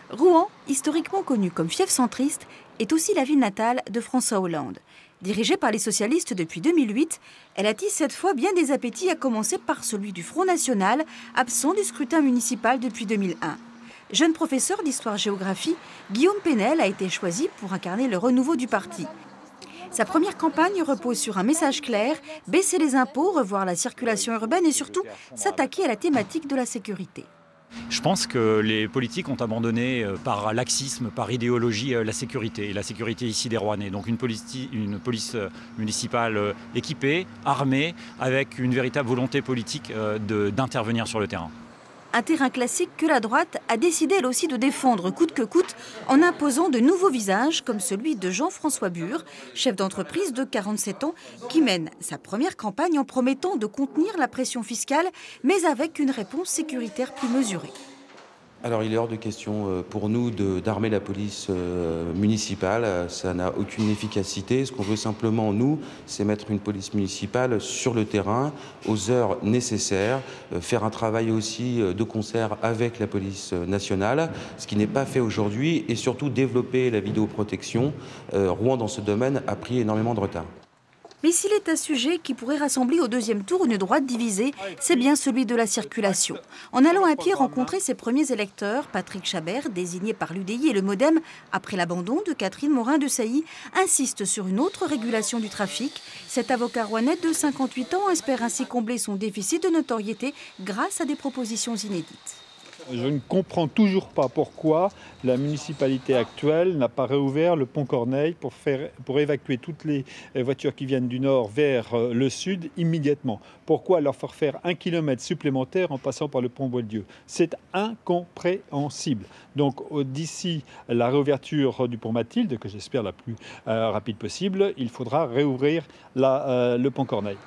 Rouen, historiquement connue comme fief centriste, est aussi la ville natale de François Hollande. Dirigée par les socialistes depuis 2008, elle attise cette fois bien des appétits, à commencer par celui du Front National, absent du scrutin municipal depuis 2001. Jeune professeur d'histoire-géographie, Guillaume Penel a été choisi pour incarner le renouveau du parti. Sa première campagne repose sur un message clair, baisser les impôts, revoir la circulation urbaine et surtout s'attaquer à la thématique de la sécurité. Je pense que les politiques ont abandonné par laxisme, par idéologie, la sécurité. Et la sécurité ici des Rouennais. Donc une police municipale équipée, armée, avec une véritable volonté politique d'intervenir sur le terrain. Un terrain classique que la droite a décidé elle aussi de défendre coûte que coûte en imposant de nouveaux visages comme celui de Jean-François Bure, chef d'entreprise de 47 ans qui mène sa première campagne en promettant de contenir la pression fiscale mais avec une réponse sécuritaire plus mesurée. Alors il est hors de question pour nous d'armer la police municipale, ça n'a aucune efficacité. Ce qu'on veut simplement, nous, c'est mettre une police municipale sur le terrain, aux heures nécessaires, faire un travail aussi de concert avec la police nationale, ce qui n'est pas fait aujourd'hui, et surtout développer la vidéoprotection. Rouen, dans ce domaine, a pris énormément de retard. Mais s'il est un sujet qui pourrait rassembler au deuxième tour une droite divisée, c'est bien celui de la circulation. En allant à pied rencontrer ses premiers électeurs, Patrick Chabert, désigné par l'UDI et le MoDem, après l'abandon de Catherine Morin-Desailly, insiste sur une autre régulation du trafic. Cet avocat rouennais de 58 ans espère ainsi combler son déficit de notoriété grâce à des propositions inédites. Je ne comprends toujours pas pourquoi la municipalité actuelle n'a pas réouvert le pont Corneille pour évacuer toutes les voitures qui viennent du nord vers le sud immédiatement. Pourquoi leur faire 1 kilomètre supplémentaire en passant par le pont Boieldieu? C'est incompréhensible. Donc d'ici la réouverture du pont Mathilde, que j'espère la plus rapide possible, il faudra réouvrir le pont Corneille.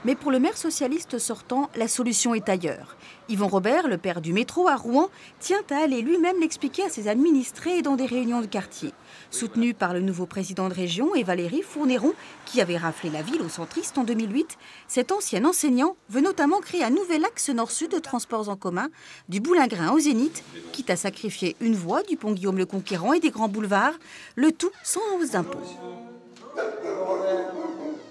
Mais pour le maire socialiste sortant, la solution est ailleurs. Yvon Robert, le père du métro à Rouen, tient à aller lui-même l'expliquer à ses administrés et dans des réunions de quartier. Soutenu par le nouveau président de région et Valérie Fournéron, qui avait raflé la ville aux centristes en 2008, cet ancien enseignant veut notamment créer un nouvel axe nord-sud de transports en commun, du Boulingrin au Zénith, quitte à sacrifier une voie du pont Guillaume le Conquérant et des grands boulevards, le tout sans hausse d'impôts.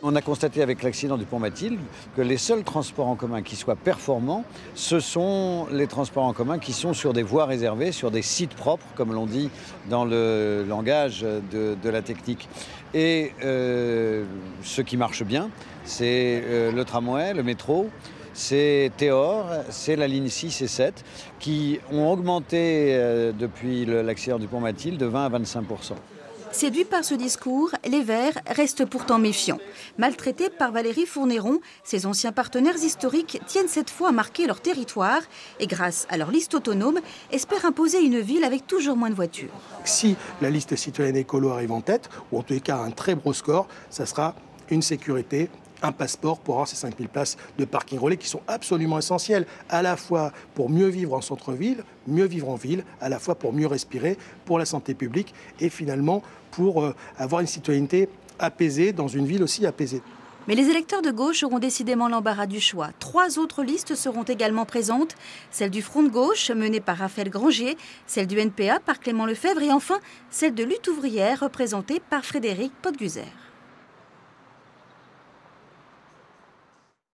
On a constaté avec l'accident du pont Mathilde que les seuls transports en commun qui soient performants, ce sont les transports en commun qui sont sur des voies réservées, sur des sites propres, comme l'on dit dans le langage de la technique. Et ce qui marche bien, c'est le tramway, le métro, c'est Théor, c'est la ligne 6 et 7, qui ont augmenté depuis l'accident du pont Mathilde de 20 à 25%. Séduits par ce discours, les Verts restent pourtant méfiants. Maltraités par Valérie Fournéron, ses anciens partenaires historiques tiennent cette fois à marquer leur territoire et grâce à leur liste autonome, espèrent imposer une ville avec toujours moins de voitures. Si la liste citoyenne écolo arrive en tête, ou en tous les cas un très gros score, ça sera une sécurité, un passeport pour avoir ces 5000 places de parking relais qui sont absolument essentielles, à la fois pour mieux vivre en centre-ville, mieux vivre en ville, à la fois pour mieux respirer, pour la santé publique et finalement pour avoir une citoyenneté apaisée dans une ville aussi apaisée. Mais les électeurs de gauche auront décidément l'embarras du choix. 3 autres listes seront également présentes. Celle du Front de gauche, menée par Raphaël Granger, celle du NPA par Clément Lefebvre et enfin celle de Lutte ouvrière, représentée par Frédéric Potguzzer.